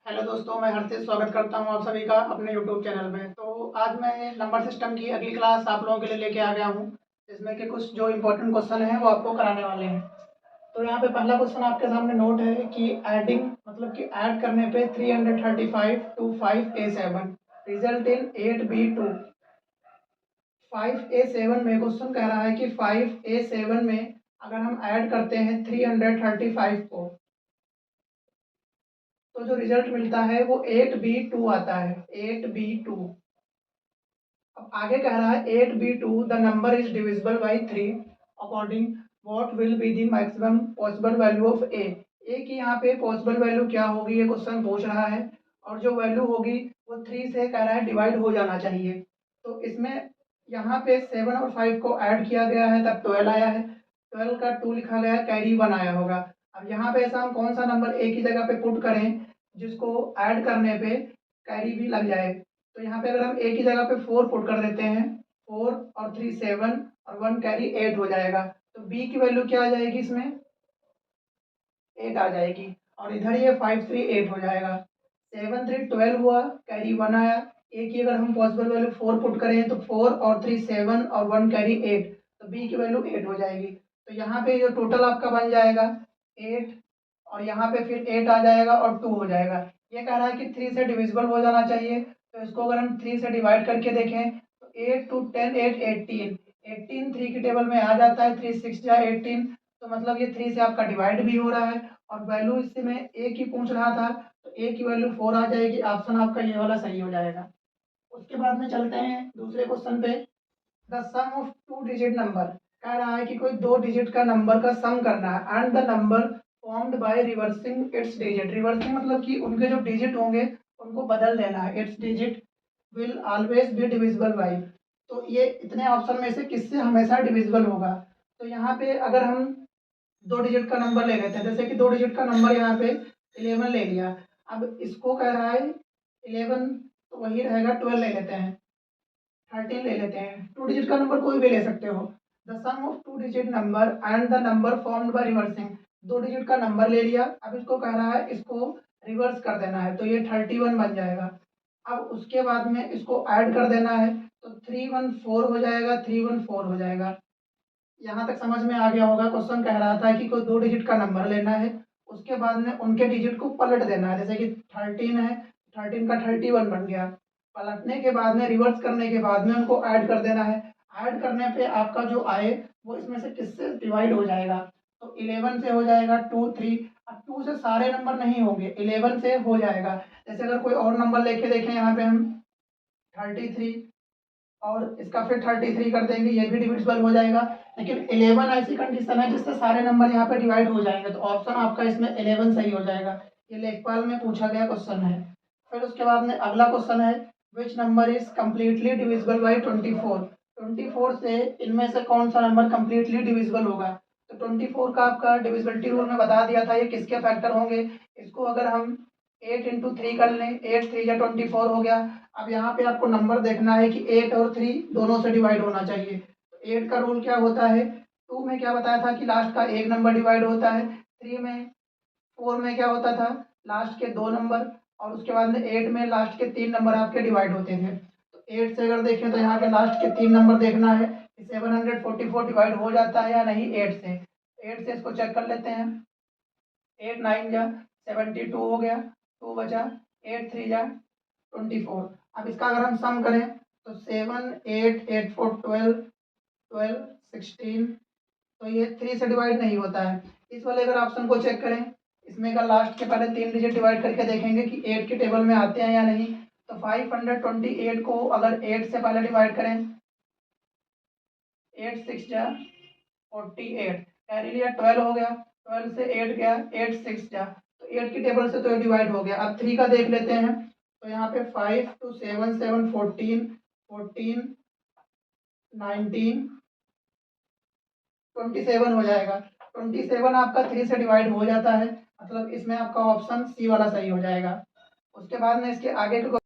Hello दोस्तों, मैं हर्षित स्वागत करता हूं आप सभी का अपने यूट्यूब चैनल में। तो आज मैं नंबर सिस्टम की अगली क्लास आप लोगों के लिए लेके आ गया हूं, जिसमें कि कुछ जो इम्पोर्टेंट क्वेश्चन हैं वो आपको कराने वाले हैं। तो यहाँ पे पहला क्वेश्चन आपके सामने नोट है कि एडिंग मतलब कि ऐड करने पे 335 to 5a7 result in 8b2। 5a7 में क्वेश्चन कह रहा है कि 5a7 में अगर हम ऐड करते हैं 335 को, तो जो रिजल्ट मिलता है वो 8b2 आता है। 8b2। अब आगे कह रहा है 8b2 the number is divisible by 3 according what will be the maximum possible value of a की यहाँ पे पॉसिबल वैल्यू क्या होगी ये क्वेश्चन पूछ रहा है। और जो वैल्यू होगी वो 3 से कह रहा है डिवाइड हो जाना चाहिए। तो इसमें यहाँ पे 7 और 5 को ऐड किया गया है तब 12 आया है। 12 का 2 लिखा गया है, कैरी 1 आया होगा। अब यहाँ पे ऐसा हम कौन सा नंबर ए की जगह पे पुट करें जिसको ऐड करने पे कैरी भी लग जाए। तो यहाँ पे अगर हम ए की जगह पे 4 पुट कर देते हैं, 4 और 3 7 और 1 कैरी 8 हो जाएगा। तो बी की वैल्यू क्या आ जाएगी, इसमें 8 आ जाएगी। और इधर ये 5 3 8 हो जाएगा। 7 3 12 हुआ, कैरी 1 आया। ए की अगर हम पॉसिबल वैल्यू 4 पुट करें तो 4 और 3 7 और 1 कैरी 8, तो बी की वैल्यू 8 हो जाएगी। तो यहाँ पे जो टोटल आपका बन जाएगा 8, और यहाँ पे फिर 8 आ जाएगा और 2 हो जाएगा। ये कह रहा है कि 3 से डिविजिबल हो जाना चाहिए। तो इसको अगर हम 3 से डिवाइड करके देखें तो 8 टू 10 8 18, 18 3 की टेबल में आ जाता है। 3 6 जा 18, तो मतलब ये 3 से आपका डिवाइड भी हो रहा है। और वैल्यू इससे मैं ए की पूछ रहा था, तो ए की वैल्यू 4 आ जाएगी। ऑप्शन आपका ये वाला सही हो जाएगा। उसके बाद में चलते हैं दूसरे क्वेश्चन पे। The sum of two digit number, कह रहा है कि कोई 2 डिजिट का नंबर का सम करना है and the number formed by reversing it's digit. Reversing मतलब कि उनके जो डिजिट होंगे उनको बदल देना है। It's digit will always be divisible by. तो ये इतने ऑप्शन में से किससे हमेशा डिविजिबल होगा। तो यहाँ पे अगर हम 2 डिजिट का नंबर ले लेते हैं, जैसे कि 2 डिजिट का नंबर यहाँ पे 11 ले लिया। अब इसको कह रहा है 11, तो वही रहेगा। 12 ले लेते हैं, 13 ले लेते हैं। 2 डिजिट का नंबर कोई भी ले सकते हो। The sum of 2 digit number and the number formed by reversing. 2 digit का नंबर ले लिया, अब इसको कह रहा है इसको रिवर्स कर देना है, तो ये 31 बन जाएगा। अब उसके बाद में इसको ऐड कर देना है, तो 314 हो जाएगा। 314 हो जाएगा। यहाँ तक समझ में आ गया होगा। क्वेश्चन कह रहा था कि कोई 2 डिजिट का नंबर लेना है, उसके बाद में उनके डिजिट को पलट देना है। जैसे कि 13 है, 13 का 31 बन गया। पलटने के बाद में, रिवर्स करने के बाद में उनको ऐड कर देना है। ऐड करने पे आपका जो आए वो इसमें से किससे डिवाइड हो जाएगा। तो 11 से हो जाएगा 2 3। अब 2 से सारे नंबर नहीं होंगे, 11 से हो जाएगा। जैसे अगर कोई और नंबर लेके देखें, यहाँ पे हम 33 और इसका फिर 33 कर देंगे, ये भी डिविजिबल हो जाएगा। लेकिन 11 ऐसी कंडीशन है जिससे सारे नंबर यहाँ पे डिवाइड हो जाएंगे, तो ऑप्शन आपका इसमें 11 सही हो जाएगा। ये लेखपाल में पूछा गया क्वेश्चन है। फिर उसके बाद में अगला क्वेश्चन है, which number is completely divisible by 24। 24 से इनमें से कौन सा नंबर कम्प्लीटली डिविजिबल होगा। तो 24 का आपका डिविजिबिलिटी रूल में बता दिया था ये किसके फैक्टर होंगे। इसको अगर हम 8 इंटू 3 कर लें, 8 3 या 24 हो गया। अब यहाँ पे आपको नंबर देखना है कि 8 और 3 दोनों से डिवाइड होना चाहिए। तो 8 का रूल क्या होता है, 2 में क्या बताया था कि लास्ट का एक नंबर डिवाइड होता है। 3 में, 4 में क्या होता था, लास्ट के 2 नंबर। और उसके बाद में 8 में लास्ट के 3 नंबर आपके डिवाइड होते थे। तो 8 से अगर देखें तो यहाँ के लास्ट के 3 नंबर देखना है कि 744 डिवाइड हो जाता है या नहीं 8 से। 8 से इसको चेक कर लेते हैं। 8 9 जा 72 हो गया, 2 बचा। 8 3 जा 24। अब इसका अगर हम सम करें तो 7 8 8 4 12 12 16, तो ये 3 से डिवाइड नहीं होता है। इस वाले अगर ऑप्शन को चेक करें, इसमें का लास्ट के पहले 3 डिजिट डिवाइड करके देखेंगे कि 8 के टेबल में आते हैं या नहीं। तो 528 को अगर 8 से पहले डिवाइड करें, 8 6 जा 48, कैरी लिया 12 हो गया। 12 से 8 गया, 8 6 जा, तो 8 की टेबल से तो ये डिवाइड हो गया। अब 3 का देख लेते हैं, तो यहाँ पे 5 टू 7 7 14 14 19 27 हो जाएगा। 27 आपका 3 से डिवाइड हो जाता है, मतलब इसमें आपका ऑप्शन सी वाला सही हो जाएगा। उसके बाद में इसके आगे के,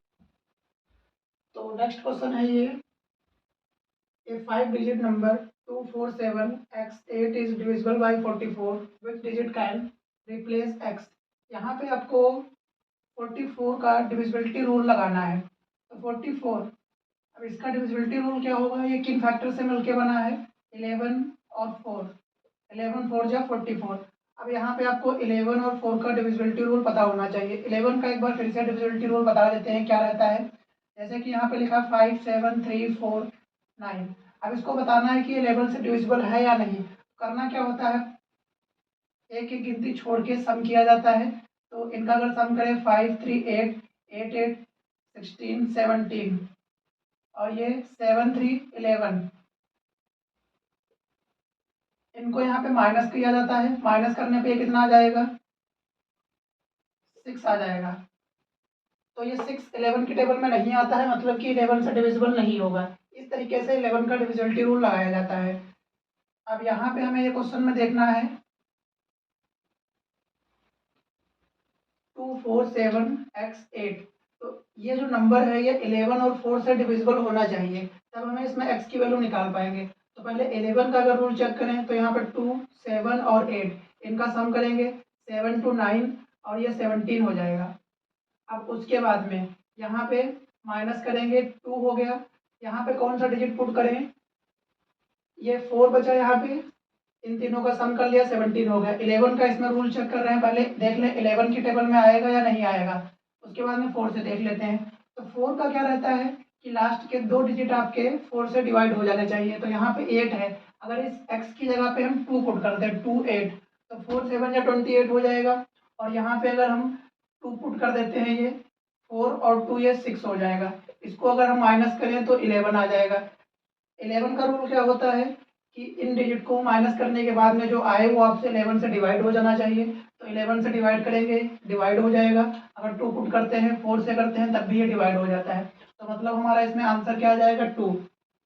तो नेक्स्ट क्वेश्चन है ये, A 5 digit number 247x8 is divisible by 44, which digit can replace x। यहाँ पे आपको 44 का डिविजिबिलिटी रूल लगाना है। तो 44, अब इसका डिविजिबिलिटी रूल क्या होगा, ये किन फैक्टर से मिलके बना है, 11 और 4, 11 4 जा 44। अब यहाँ पे आपको 11 और 4 का डिविजिबिलिटी रूल पता होना चाहिए। 11 का एक बार फिर से डिविजिबिलिटी रूल बता देते हैं क्या रहता है। जैसे कि यहाँ पे लिखा 5 7 3 4 9। अब इसको बताना है कि 11 से डिविजिबल है या नहीं। करना क्या होता है, एक एक गिनती छोड़ के सम किया जाता है। तो इनका अगर सम करें 5 3 8 8 8 16 17 और ये 7 3 11, इनको यहाँ पे माइनस किया जाता है। माइनस करने पे ये कितना आ जाएगा, 6 आ जाएगा। तो ये 6 11 की टेबल में नहीं आता है, मतलब कि 11 से डिविजिबल नहीं होगा। इस तरीके से 11 का डिविजिबिलिटी रूल लगाया जाता है। अब यहाँ पे हमें ये क्वेश्चन में देखना है 2 4 7 x 8। तो ये जो नंबर है ये 11 और 4 से डिविजिबल होना चाहिए, तब हमें इसमें x की वैल्यू निकाल पाएंगे। तो पहले 11 का अगर रूल चेक करें तो यहाँ पर 2 7 और 8, इनका सम करेंगे 7 to 9 और ये 17 हो जाएगा। अब उसके बाद में यहाँ पे माइनस करेंगे, 2 हो गया। यहाँ पे कौन सा डिजिट पुट करें, ये 4 बचा यहाँ पे, इन तीनों का सम कर लिया 17 हो गया। 11 का इसमें रूल चेक कर रहे हैं, पहले देख लें 11 की टेबल में आएगा या नहीं आएगा, उसके बाद में 4 से देख लेते हैं। तो 4 का क्या रहता है कि लास्ट के 2 डिजिट आपके 4 से डिवाइड हो जाने चाहिए। तो यहाँ पे 8 है, अगर इस x की जगह पे हम 2 पुट करते हैं, 2 8, तो 4 7 या 28 हो जाएगा। और यहाँ पे अगर हम 2 पुट कर देते हैं, ये 4 और 2 ये 6 हो जाएगा। इसको अगर हम माइनस करें तो 11 आ जाएगा। 11 का रूल क्या होता है कि इन डिजिट को माइनस करने के बाद में जो आए वो आपसे 11 से डिवाइड हो जाना चाहिए। तो 11 से डिवाइड करेंगे, डिवाइड हो जाएगा। अगर 2 पुट करते हैं, 4 से करते हैं, तब भी ये डिवाइड हो जाता है। तो मतलब हमारा इसमें आंसर क्या आ जाएगा, 2।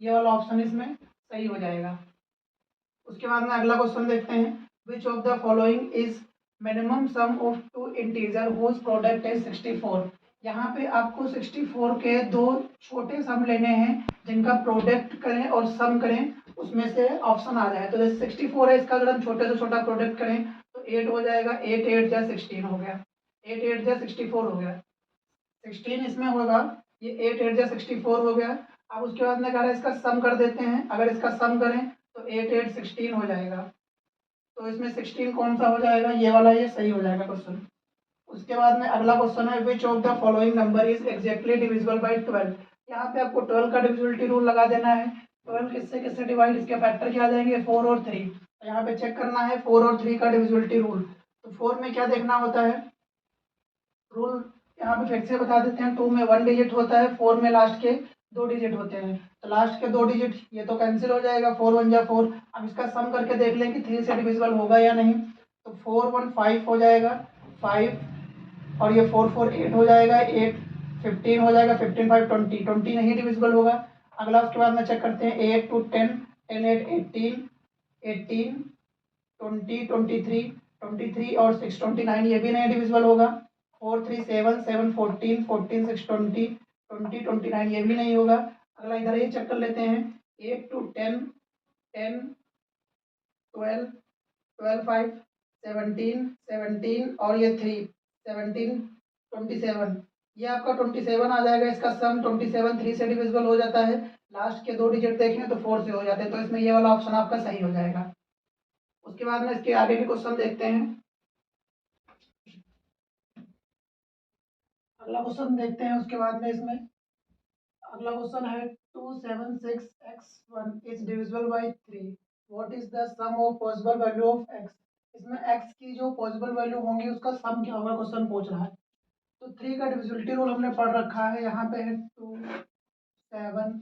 ये वाला ऑप्शन इसमें सही हो जाएगा। उसके बाद में अगला क्वेश्चन देखते हैं, which of the following is minimum sum of two integer whose product is 64। यहाँ पे आपको 64 के दो छोटे सम लेने हैं जिनका प्रोडक्ट करें और सम करें, उसमें से ऑप्शन आ जाए। तो जैसे 64 है, इसका अगर हम छोटे से छोटा प्रोडक्ट करें तो 8 हो जाएगा, 8 8 जा 16 हो गया, 8 8 जा 64 हो गया, 16 इसमें होगा, ये 8 8 जा 64 हो गया। अब उसके बाद में कह रहा है इसका सम कर देते हैं, अगर इसका सम करें तो 8 8 16 हो जाएगा। तो इसमें 16 कौन सा हो जाएगा, ये वाला, ये सही हो जाएगा क्वेश्चन। उसके बाद में अगला क्वेश्चन है, विच of the following number is exactly divisible bye 12। यहाँ पे आपको 12 का डिविजिबिलिटी रूल लगा देना है। 12 किससे किससे डिवाइड, इसके फैक्टर क्या आ जाएंगे, 4 और 3। तो यहाँ पे चेक करना है 4 और 3 का डिविजिबिलिटी रूल। तो 4 में क्या देखना होता है, रूल यहाँ पे फिर से बता देते हैं। 2 में 1 डिजिट होता है, 4 में लास्ट के 2 डिजिट होते हैं। तो लास्ट के 2 डिजिट ये तो कैंसिल हो जाएगा, 4 1 जा 4। अब इसका सम करके देख लें कि 3 से डिविजिबल होगा या नहीं। तो 4 1 5 हो जाएगा, 5 और ये 4 4 8 हो जाएगा, 8 15 हो जाएगा, 15 5 20, 20 नहीं डिविजिबल होगा। अगला उसके बाद में चेक करते हैं 8 2 10, 10 8 18, 18 20 23, 23 और 6 29, ये भी नहीं डिविजिबल होगा। 4 3 7 7 14, 14 6 20, 20 29, ये भी नहीं होगा। अगला इधर ये चेक कर लेते हैं 8 टू 10, 10 12, 12 5 17, 17 और ये 3 17 27, ये आपका 27 आ जाएगा। इसका सम 27 3 से डिविजिबल हो जाता है। लास्ट के 2 डिजिट देखें तो 4 से हो जाते हैं, तो इसमें ये वाला ऑप्शन आपका सही हो जाएगा। उसके बाद में इसके आगे के क्वेश्चन देखते हैं। अगला क्वेश्चन देखते हैं उसके बाद में इसमें अगला क्वेश्चन है 276x1 is divisible by 3, what is the sum of possible value of x। इसमें x की जो पॉसिबल वैल्यू होंगी उसका सम क्या होगा, क्वेश्चन पूछ रहा है। तो 3 का डिविजिबिलिटी रूल हमने पढ़ रखा है, यहाँ पे है 2 7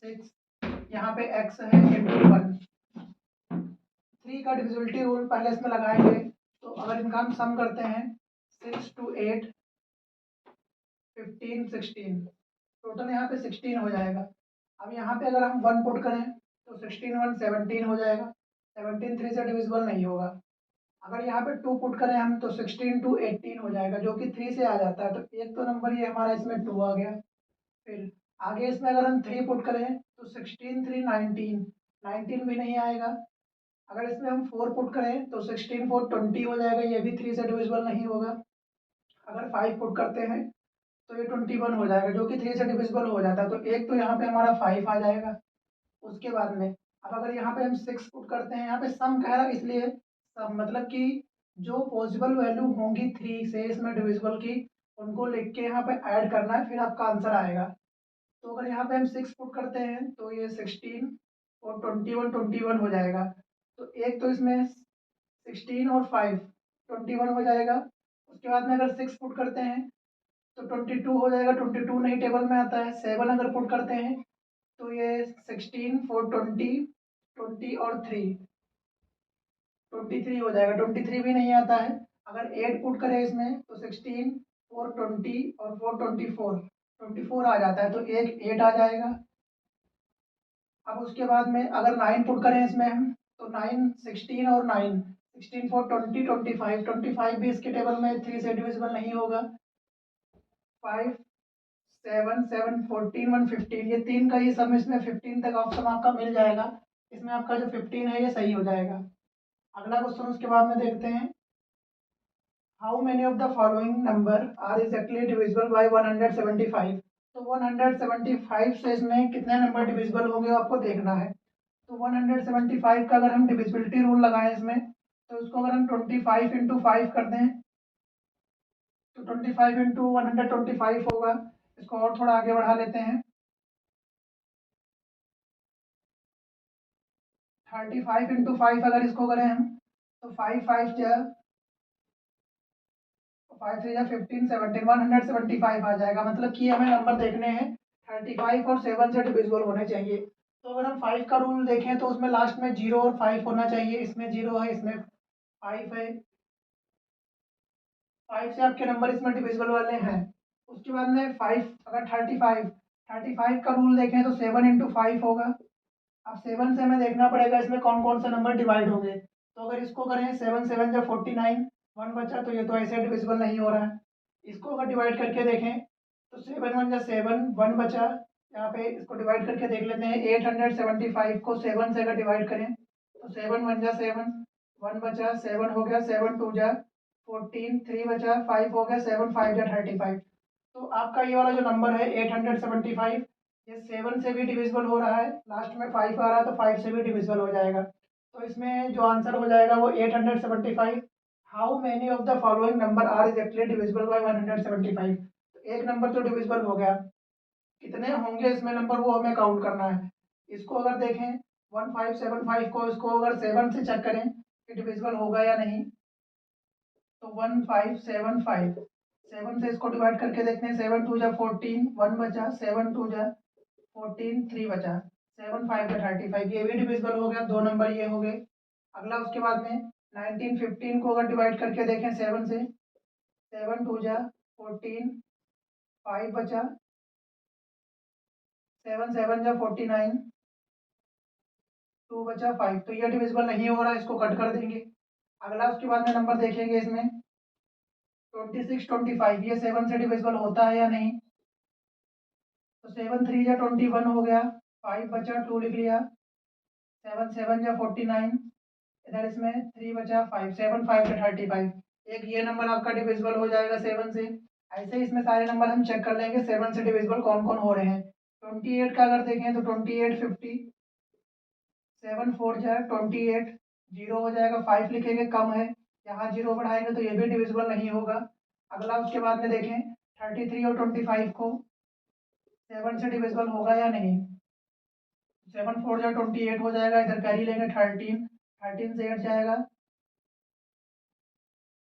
6, यहाँ पे x है इंटू 1। 3 का डिविजिबिलिटी रूल पहले इसमें लगाएंगे, तो अगर इनका हम सम करते हैं 6 to 8 15 16, टोटल यहाँ पे 16 हो जाएगा। अब यहाँ पे अगर हम 1 पुट करें तो 16 1 17 हो जाएगा, 17 3 से डिविजिबल नहीं होगा। अगर यहाँ पे 2 पुट करें हम तो 16 2 18 हो जाएगा, जो कि 3 से आ जाता है। तो एक तो नंबर ये हमारा इसमें 2 आ गया। फिर आगे इसमें अगर हम 3 पुट करें तो 16 3 19, 19 भी नहीं आएगा। अगर इसमें हम 4 पुट करें तो 16 4 20 हो जाएगा, ये भी 3 से डिविजिबल नहीं होगा। अगर 5 पुट करते हैं तो ये 21 हो जाएगा, जो कि 3 से डिविजिबल हो जाता है। तो एक तो यहाँ पे हमारा 5 आ जाएगा। उसके बाद में अब अगर यहाँ पे हम 6 पुट करते हैं, यहाँ पे सम कह रहा है इसलिए सम मतलब कि जो पॉसिबल वैल्यू होंगी 3 से इसमें डिविजिबल की, उनको लिख के यहाँ पे ऐड करना है, फिर आपका आंसर आएगा। तो अगर यहाँ पे हम 6 पुट करते हैं तो ये 16 और 21 हो जाएगा। तो एक तो इसमें 16 और 5 21 हो जाएगा। उसके बाद में अगर 6 पुट करते हैं तो 22 हो जाएगा, 22 नहीं टेबल में आता है। 7 अगर पुट करते हैं तो ये 16 4 20 और 3 23 हो जाएगा, 23 भी नहीं आता है। अगर 8 पुट करें इसमें तो 16 4 20 और 4 24 आ जाता है, तो एक 8 आ जाएगा। अब उसके बाद में अगर 9 पुट करें इसमें हम तो 9 16 और 9 16 4 20 25 भी इसके टेबल में 3 से डिविजिबल नहीं होगा। 5 7 7 14 1 15 ये 3 का ही सम, इसमें 15 तक ऑप्शन आपका मिल जाएगा। इसमें आपका जो 15 है ये सही हो जाएगा। अगला क्वेश्चन उसके बाद में देखते हैं। How many of the following number are exactly divisible by 175? तो 175 से इसमें कितने नंबर डिविजिबल होंगे आपको देखना है। तो 175 का अगर हम डिविजिबिलिटी रूल लगाएं इसमें, तो इसको अगर हम 25 इंटू 5 कर दें तो 25 इंटू 125 होगा। इसको और थोड़ा आगे बढ़ा लेते हैं। 35 इंटू 5 अगर इसको करें हम तो 5 5 जा 5 3 जा 15 17 175 आ जाएगा। मतलब कि हमें नंबर देखने हैं 35 और 7 से डिविजिबल होने चाहिए। तो अगर हम 5 का रूल देखें तो उसमें लास्ट में 0 और 5 होना चाहिए। इसमें 0 है, इसमें 5 है। 5 से आपके नंबर इसमें डिविजिबल वाले हैं। उसके बाद में 5 अगर 35 का रूल देखें तो 7 इंटू 5 होगा। अब 7 से हमें देखना पड़ेगा इसमें कौन कौन से नंबर डिवाइड होंगे। तो अगर इसको करें 7 7 जब 49 1 बचा, तो ये तो ऐसे डिविजिबल नहीं हो रहा है। इसको अगर डिवाइड करके देखें तो 7 1 जा 7 1 बचा। यहाँ पे इसको डिवाइड करके देख लेते हैं। 875 को 7 से अगर डिवाइड करें तो 7 1 जा 7 1 बचा, 7 हो गया, 7 2 जा 14 3 बचा, 5 हो गया, 7 5 जा 35। तो आपका ये वाला जो नंबर है 875, ये 7 से भी डिविजिबल हो रहा है। लास्ट में 5 आ रहा है तो 5 से भी डिविजिबल हो जाएगा। तो इसमें जो आंसर हो जाएगा वो 875। How many of the following number are exactly divisible by 175? तो एक नंबर तो डिविजिबल हो गया, कितने होंगे इसमें नंबर वो हमें काउंट करना है। इसको अगर देखें 1575 को, इसको अगर 7 से चेक करें कि डिविजिबल होगा या नहीं, तो 1575 7 से इसको डिवाइड करके देखते हैं। 7 2 जा 14 1 बचा, 7 2 जा 14 3 बचा, 7 5 जा 35, ये भी डिविजिबल हो गया। दो नंबर ये हो गए। अगला उसके बाद में 19 15 को अगर डिवाइड करके देखें 7 से, 7 2 जा 14 5 बचा, 7 7 जा 49 2 बचा 5, तो ये डिविजिबल नहीं हो रहा, इसको कट कर देंगे। अगला उसके बाद में नंबर देखेंगे इसमें 26 25, ये 7 से डिविजिबल होता है या नहीं। तो 7 3 जा 21 हो गया, 5 बचा, 2 लिख लिया, 7 7 जा 49, इधर इसमें 3 बचा, 5 7 5 जा 35। एक ये नंबर आपका डिविजिबल हो जाएगा 7 से। ऐसे ही इसमें सारे नंबर हम चेक कर लेंगे 7 से डिविजिबल कौन कौन हो रहे हैं। 28 का अगर देखें तो 28 50, 7 4 जा 28, 0 हो जाएगा, 5 लिखेंगे कम है, यहाँ 0 बढ़ाएंगे तो ये भी डिविजिबल नहीं होगा। अगला उसके बाद में देखें 33 और 25 को 7 से डिविजिबल होगा या नहीं। 7 4 जा 28 हो जाएगा, इधर कैरी लेंगे 13, 13 से 8 जाएगा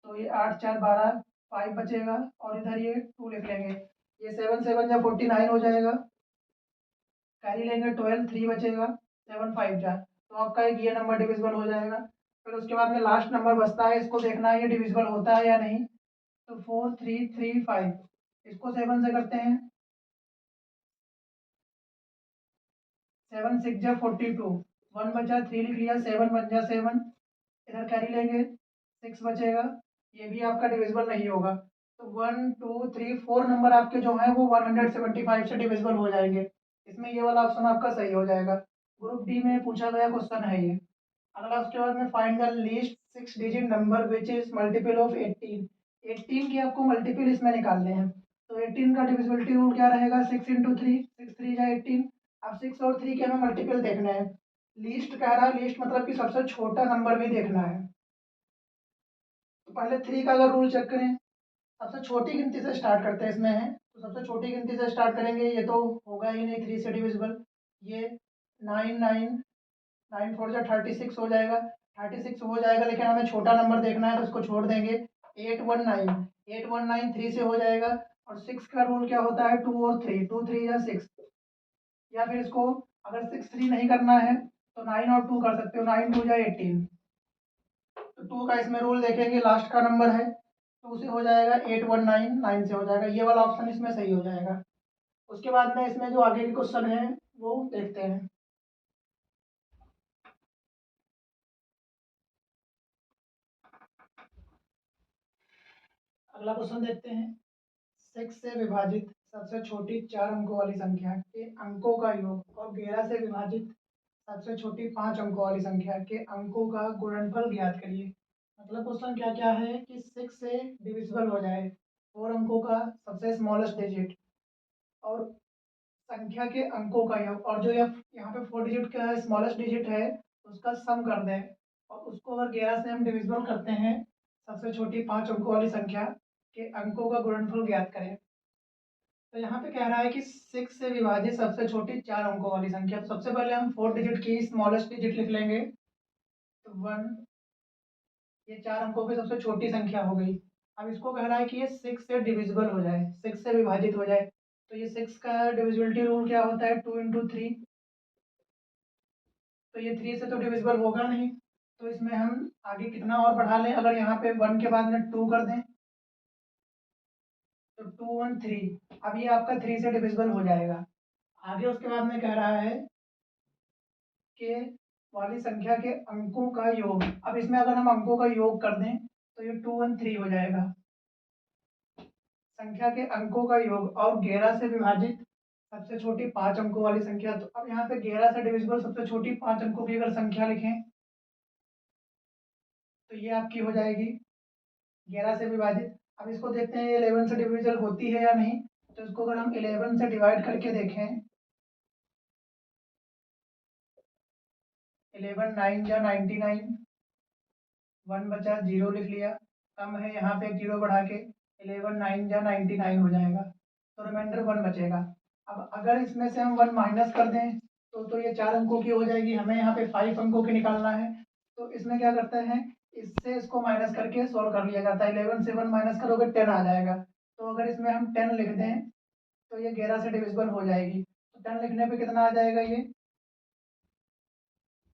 तो ये 8 4 12, 5 बचेगा, और इधर ये 2 लिख लेंगे। ये 7 7 जा 49 हो जाएगा, कैरी लेंगे 12, 3 बचेगा, 7 5 जा, तो आपका एक ये नंबर डिविजिबल हो जाएगा। फिर उसके बाद में लास्ट नंबर बचता है, इसको देखना है ये डिविजिबल होता है या नहीं। तो 4 3 3 5, इसको 7 से करते हैं। 7 6 जा 42, 1 बचा, 3 लिख लिया, 7 1 जा 7, इधर कैरी लेंगे 6 बचेगा, ये भी आपका डिविजिबल नहीं होगा। तो 1 2 3 4 नंबर आपके जो हैं वो 175 से डिविजिबल हो जाएंगे। इसमें ये वाला ऑप्शन आपका सही हो जाएगा। ग्रुप डी में पूछा गया क्वेश्चन है ये। अगला उसके बाद में find the least 6 digit number which is multiple of 18। 18 की आपको मल्टीपल इसमें निकालने हैं। तो 18 का डिविजिबिलिटी रूल क्या रहेगा, 6 इंटू थ्री, 6 3 18। अब 6 और 3 के हमें मल्टीपल देखना है। लीस्ट कह रहा है, लीस्ट मतलब कि सबसे छोटा नंबर भी देखना है। तो पहले 3 का अगर रूल चेक करें, सबसे छोटी गिनती से स्टार्ट करते हैं। इसमें है तो सबसे छोटी गिनती से स्टार्ट करेंगे, ये तो होगा ही नहीं 3 से डिविजिबल। ये 9 9 9 4 जा 36 हो जाएगा। 36 हो जाएगा, लेकिन हमें छोटा नंबर देखना है तो इसको छोड़ देंगे। 819 3 से हो जाएगा। और 6 का रूल क्या होता है, 2 और 3, 2 3 या 6। या फिर इसको अगर 6 3 नहीं करना है तो 9 और 2 कर सकते हो, 9 2 या 18। तो 2 का इसमें रूल देखेंगे, लास्ट का नंबर है तो उसे हो जाएगा 819, 9 से हो जाएगा। ये वाला ऑप्शन इसमें सही हो जाएगा। उसके बाद में इसमें जो आगे के क्वेश्चन है वो देखते हैं। अगला क्वेश्चन देखते हैं। 6 से विभाजित सबसे छोटी 4 अंकों वाली संख्या के अंकों का योग और 11 से विभाजित सबसे छोटी 5 अंकों वाली संख्या के अंकों का गुणनफल ज्ञात करिए। मतलब क्वेश्चन क्या क्या है कि 6 से डिविजिबल हो जाए 4 अंकों का सबसे स्मॉलेस्ट डिजिट, और संख्या के अंकों का योग, और जो यहाँ पे 4 डिजिट का स्मॉलेस्ट डिजिट है उसका सम कर दें, और उसको अगर 11 से हम डिविजिबल करते हैं सबसे छोटी 5 अंकों वाली संख्या के अंकों का गुणनफल ज्ञात करें। तो यहाँ पे कह रहा है कि 6 से विभाजित सबसे छोटी 4 अंकों वाली संख्या। तो सबसे पहले हम 4 डिजिट की स्मॉलेस्ट डिजिट लिख लेंगे। तो 1, ये 4 अंकों की सबसे छोटी संख्या हो गई। अब इसको कह रहा है कि ये 6 से डिविजिबल हो जाए, 6 से विभाजित हो जाए। तो ये 6 का डिविजिबिलिटी रूल क्या होता है, 2 इंटू थ्री। तो ये 3 से तो डिविजिबल होगा नहीं, तो इसमें हम आगे कितना और बढ़ा लें, अगर यहाँ पे 1 के बाद में 2 कर दें तो 2 1 3। अब ये आपका 3 से डिविजिबल हो जाएगा। आगे उसके बाद में कह रहा है कि वाली संख्या के अंकों का योग। अब इसमें अगर हम अंकों का योग कर दें तो ये 2 1 3 हो जाएगा। संख्या के अंकों का योग और 11 से विभाजित सबसे छोटी 5 अंकों वाली संख्या। तो अब यहाँ पे 11 से डिविजिबल सबसे छोटी 5 अंकों की अगर संख्या लिखें तो ये आपकी हो जाएगी 11 से विभाजित। अब इसको देखते हैं 11 से डिविजिबल होती है या नहीं। तो इसको अगर हम 11 से डिवाइड करके देखें, 11 9 या 99, 1 बचा, 0 लिख लिया। कम है यहाँ पे एक 0 बढ़ा के 11 9 या 99 हो जाएगा। तो रिमाइंडर 1 बचेगा। अब अगर इसमें से हम 1 माइनस कर दें तो ये 4 अंकों की हो जाएगी। हमें यहाँ पे 5 अंकों की निकालना है। तो इसमें क्या करते हैं, इससे इसको माइनस करके सॉल्व कर लिया जाता है। 11 से 1 माइनस करोगे 10 आ जाएगा। तो अगर इसमें हम 10 लिख दें तो ये 11 से डिविजिबल हो जाएगी। तो 10 लिखने पे कितना आ जाएगा, ये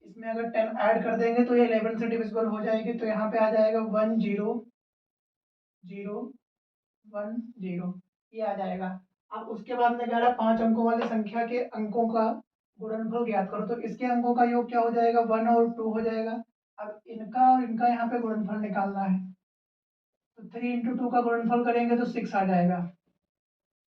इसमें अगर 10 ऐड कर देंगे तो ये 11 से डिविजिबल हो जाएगी। तो यहाँ पे आ जाएगा 1 0 0 1 0, ये आ जाएगा। अब उसके बाद में कह रहा है 5 अंकों वाली संख्या के अंकों का गुणनफल ज्ञात करो। तो इसके अंकों का योग क्या हो जाएगा, 1 और 2 हो जाएगा। अब इनका और इनका यहाँ पे गुणनफल निकालना है। तो 3 इंटू 2 का गुणनफल करेंगे तो 6 आ जाएगा।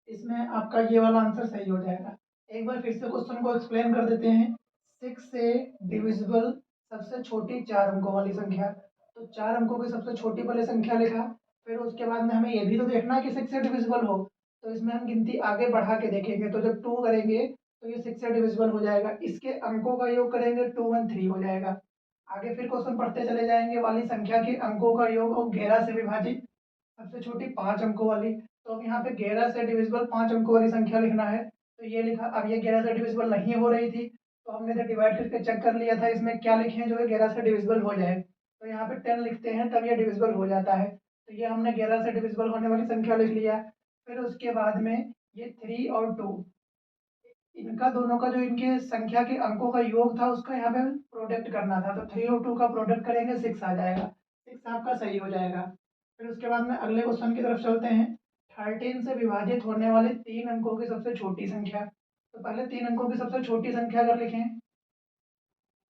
इसमें आपका ये वाला आंसर सही हो जाएगा। एक बार फिर से क्वेश्चन को एक्सप्लेन कर देते हैं। 6 से डिविजिबल सबसे छोटी 4 अंकों वाली संख्या। तो 4 अंकों की सबसे छोटी वाली संख्या लिखा। फिर उसके बाद में हमें ये भी तो देखना है कि 6 से डिविजिबल हो। तो इसमें हम गिनती आगे बढ़ा के देखेंगे। तो जब 2 करेंगे तो ये 6 से डिविजिबल हो जाएगा। इसके अंकों का योग करेंगे 2 1 3 हो जाएगा। आगे फिर क्वेश्चन पढ़ते चले जाएंगे। वाली संख्या के अंकों का योग और 11 से विभाजित सबसे छोटी 5 अंकों वाली। तो अब यहाँ पे 11 से डिविजिबल 5 अंकों वाली संख्या लिखना है। तो ये लिखा। अब ये 11 से डिविजिबल नहीं हो रही थी तो हमने तो डिवाइड करके चेक कर लिया था इसमें क्या लिखे जो है 11 से डिविजिबल हो जाए। तो यहाँ पे 10 लिखते हैं तब ये डिविजिबल हो जाता है। तो ये हमने 11 से डिविजिबल होने वाली संख्या लिख लिया। फिर उसके बाद में ये 3 और 2, इनका दोनों का जो इनके संख्या के अंकों का योग था उसका यहाँ पे प्रोडक्ट करना था। तो 3 और 2 का प्रोडक्ट करेंगे 6 आ जाएगा। 6 आपका सही हो जाएगा। फिर उसके बाद में अगले क्वेश्चन की तरफ चलते हैं। 13 से विभाजित होने वाले 3 अंकों की सबसे छोटी संख्या। तो पहले 3 अंकों की सबसे छोटी संख्या अगर लिखें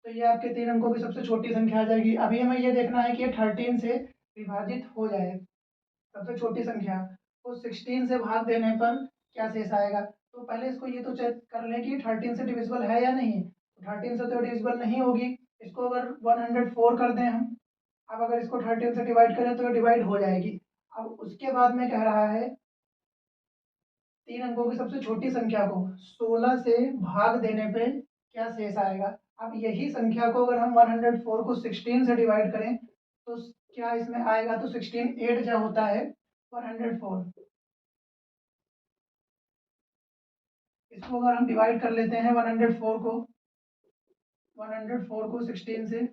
तो ये आपके 3 अंकों की सबसे छोटी संख्या आ जाएगी। अभी हमें ये देखना है कि ये 13 से विभाजित हो जाए सबसे छोटी संख्या, तो 16 से भाग देने पर क्या शेष आएगा। तो पहले इसको ये तो चेक कर लें कि 13 से डिविजिबल है या नहीं। तो 13 से तो डिविजिबल नहीं होगी। इसको अगर 104 कर दें हम, अब अगर इसको 13 से डिवाइड करें तो ये डिवाइड हो जाएगी। अब उसके बाद में कह रहा है 3 अंकों की सबसे छोटी संख्या को 16 से भाग देने पे क्या शेष आएगा। अब यही संख्या को अगर हम 104 को 16 से डिवाइड करें तो क्या इसमें आएगा, तो 16 8 जो होता है 104, इसको अगर हम डिवाइड कर लेते हैं 104 को 16 से,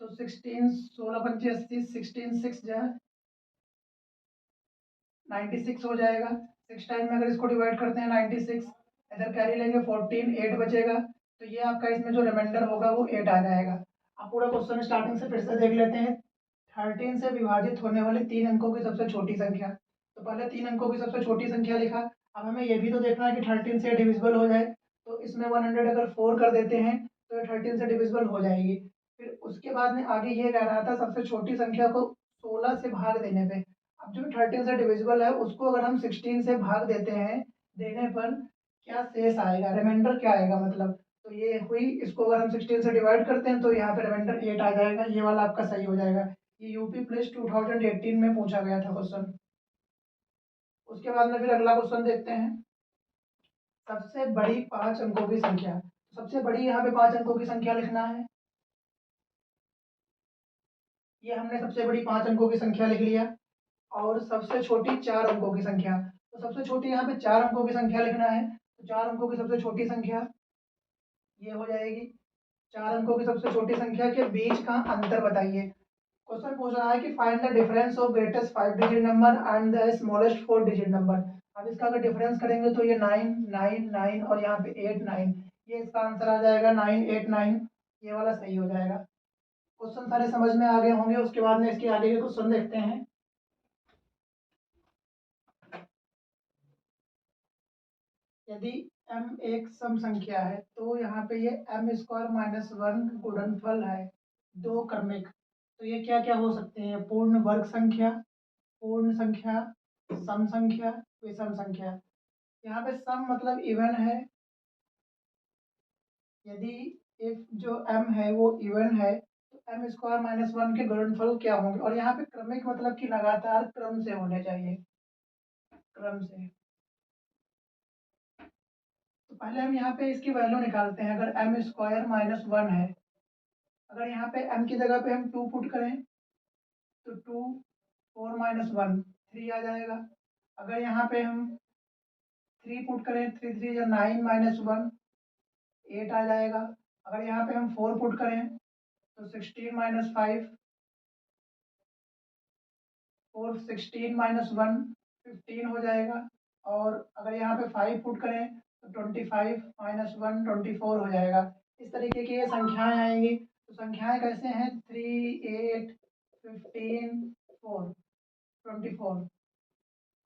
तो 16 16 पंचे 80, 16 6 जो 96 हो जाएगा। 6 टाइम में अगर इसको डिवाइड करते हैं 96, इधर कैरी लेंगे 14, 8 बचेगा, तो ये आपका इसमें जो रिमाइंडर होगा वो 8 आ जाएगा। अब पूरा क्वेश्चन स्टार्टिंग से फिर से देख लेते हैं। 13 से विभाजित होने वाले 3 अंकों की सबसे छोटी संख्या, तो पहले 3 अंकों की सबसे छोटी संख्या लिखा। अब हमें ये भी तो देखना है कि 13 से डिविजिबल हो जाए, तो इसमें 100 अगर 4 कर देते हैं तो ये 13 से डिविजिबल हो जाएगी। फिर उसके बाद में आगे ये कह रहा था सबसे छोटी संख्या को 16 से भाग देने पे। अब जो 13 से डिविजिबल है उसको अगर हम 16 से भाग देते हैं, देने पर क्या शेष आएगा, रिमाइंडर क्या आएगा मतलब, तो ये हुई। इसको अगर हम 16 से डिवाइड करते हैं तो यहाँ पे रिमाइंडर 8 आ जाएगा, ये वाला आपका सही हो जाएगा। ये यूपी प्लस 2018 में पूछा गया था क्वेश्चन। उसके बाद में फिर अगला क्वेश्चन देखते हैं। सबसे बड़ी 5 अंकों की संख्या, सबसे बड़ी यहाँ पे 5 अंकों की संख्या लिखना है। ये हमने सबसे बड़ी 5 अंकों की संख्या लिख लिया। और सबसे छोटी 4 अंकों की संख्या, तो सबसे छोटी यहाँ पे 4 अंकों की संख्या लिखना है। तो 4 अंकों की सबसे छोटी संख्या ये हो जाएगी। 4 अंकों की सबसे छोटी संख्या के बीच का अंतर बताइए। क्वेश्चन पूछ रहा है कि find the difference of greatest 5 digit number and the smallest 4 digit number. अब इसका अगर डिफरेंस करेंगे तो ये 9 9 9 और यहाँ पे 8 9, ये इसका आंसर आ जाएगा 9 8 9, ये वाला सही हो जाएगा। क्वेश्चन सारे समझ में आ गए होंगे। उसके बाद में इसके आगे के क्वेश्चन देखते हैं। यदि m एक सम संख्या है तो यहाँ पे ये m स्क्वायर माइनस 1 गुणनफल है दो क्रमिक, तो ये क्या क्या हो सकते हैं, पूर्ण वर्ग संख्या, पूर्ण संख्या, सम संख्या, विषम संख्या। यहाँ पे सम मतलब इवन है। यदि इफ जो m है वो इवन है तो m स्क्वायर माइनस 1 के गुणनफल क्या होंगे, और यहाँ पे क्रमिक मतलब कि लगातार क्रम से होने चाहिए, क्रम से। तो पहले हम यहाँ पे इसकी वैल्यू निकालते हैं। अगर m स्क्वायर माइनस 1 है, अगर यहाँ पे m की जगह पे हम 2 पुट करें तो 2 4 माइनस 1 3 आ जाएगा। अगर यहाँ पे हम 3 पुट करें, 3 3 या 9 माइनस 1 8 आ जाएगा। अगर यहाँ पे हम 4 पुट करें तो 16 माइनस 5 4 16 माइनस 1 15 हो जाएगा। और अगर यहाँ पे 5 पुट करें तो 25 माइनस 1 24 हो जाएगा। इस तरीके की ये संख्याएं आएंगी। तो संख्याएं कैसे हैं, 3 8 15 4 24।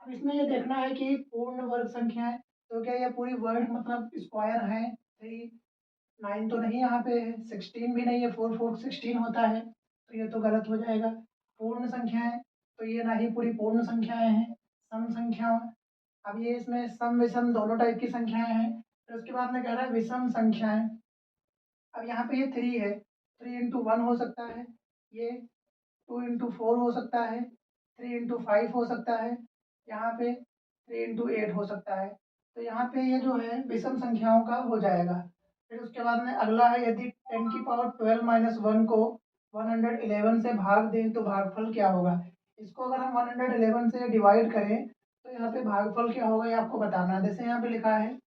अब इसमें ये देखना है कि पूर्ण वर्ग संख्या है, तो क्या ये पूरी वर्ग मतलब स्क्वायर है। 3 9 तो नहीं, यहाँ पे 16 भी नहीं है, 4 4 16 होता है, तो ये तो गलत हो जाएगा। पूर्ण संख्याएं, तो ये ना ही पूरी पूर्ण संख्याएं हैं, सम संख्या। अब ये इसमें सम विषम दोनों टाइप की संख्याएं हैं। फिर उसके बाद में कह रहा है विषम संख्याएं। अब यहाँ पे ये 3 है, 3 इंटू 1 हो सकता है, ये 2 इंटू 4 हो सकता है, 3 इंटू 5 हो सकता है, यहाँ पे 3 इंटू 8 हो सकता है। तो यहाँ पे ये जो है विषम संख्याओं का हो जाएगा। फिर उसके बाद में अगला है, यदि 10 की पावर 12 माइनस 1 को 111 से भाग दें तो भागफल क्या होगा। इसको अगर हम 111 से डिवाइड करें तो यहाँ पे भागफल क्या होगा ये आपको बताना है। जैसे यहाँ पे लिखा है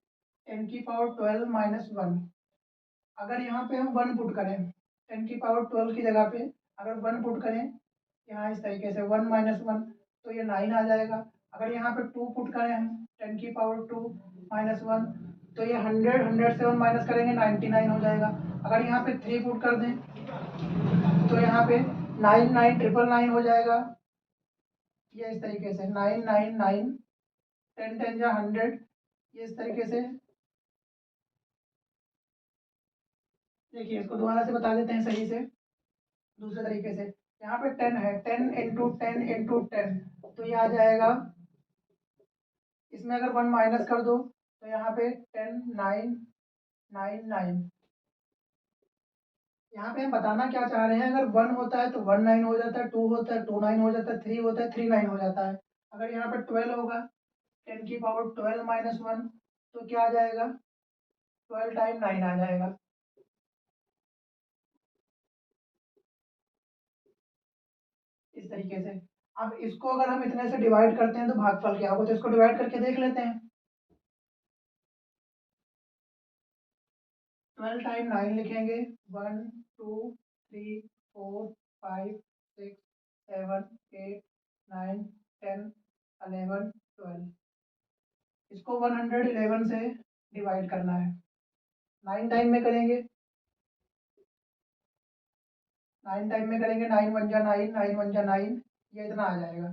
10 की पावर 12 माइनस 1, अगर यहाँ पे हम 1 पुट करें, 10 की पावर 12 की जगह पे अगर 1 पुट करें यहाँ इस तरीके से 1 माइनस 1, तो ये 9 आ जाएगा। अगर यहाँ पे 2 पुट करें हम 10 की पावर 2 माइनस 1, तो ये 100 से 1 माइनस करेंगे 99 हो जाएगा। अगर यहाँ पे 3 पुट कर दें तो यहाँ पे 9 9 999 हो जाएगा। ये इस तरीके से 999 10 10 या 100, ये इस तरीके से। देखिए इसको दोबारा से बता देते हैं सही से, दूसरे तरीके से। यहाँ पे 10 है, 10 इंटू 10 इंटू 10, तो ये आ जाएगा। इसमें अगर 1 माइनस कर दो तो यहाँ पे 10 9 9 9, यहाँ पे हम बताना क्या चाह रहे हैं, अगर 1 होता है तो 1 9 हो जाता है, 2 होता है 2 9 हो जाता है, 3 होता है 3 9 हो जाता है। अगर यहाँ पर 12 होगा 10 की पावर 12 माइनस 1 तो क्या आ जाएगा, 12 टाइम 9 आ जाएगा। इस तरीके से। अब इसको अगर हम इतने से डिवाइड करते हैं तो भागफल क्या होगा, तो इसको डिवाइड करके देख लेते हैं। 12 टाइम 9 लिखेंगे, 1 2 3 4 5 6 7 8 9 10 11 12। इसको 111 से डिवाइड करना है। 9 टाइम में करेंगे, 9 टाइम में करेंगे, 9 1 जा 9, 9 1 जा 9, ये इतना आ जाएगा,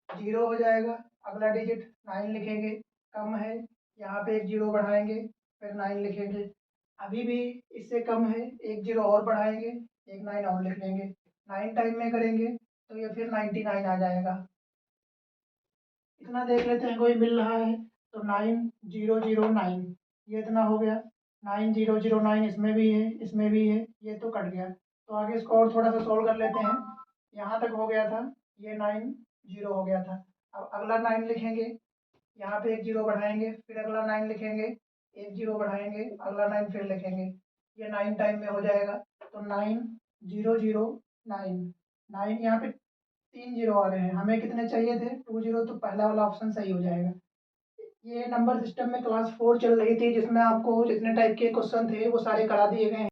0 हो जाएगा। अगला डिजिट 9 लिखेंगे, कम है, यहाँ पे एक 0 बढ़ाएंगे, फिर 9 लिखेंगे। अभी भी इससे कम है, एक 0 और बढ़ाएंगे, एक 9 और लिख लेंगे। 9 टाइम में करेंगे तो ये फिर 99 आ जाएगा। इतना देख लेते हैं कोई मिल रहा है, तो 9009 ये इतना हो गया। 9009 इसमें भी है, इसमें भी है, ये तो कट गया। तो आगे इसको और थोड़ा सा सोल्व कर लेते हैं। यहाँ तक हो गया था, ये 9 0 हो गया था। अब अगला 9 लिखेंगे, यहाँ पे एक 0 बढ़ाएंगे, फिर अगला 9 लिखेंगे, एक 0 बढ़ाएंगे, अगला 9 फिर लिखेंगे, ये 9 टाइम में हो जाएगा। तो 9009, 9 यहाँ पे 3 0 आ रहे हैं, हमें कितने चाहिए थे, 2 0, तो पहला वाला ऑप्शन सही हो जाएगा। ये नंबर सिस्टम में क्लास 4 चल रही थी, जिसमें आपको जितने टाइप के क्वेश्चन थे वो सारे करा दिए गए हैं।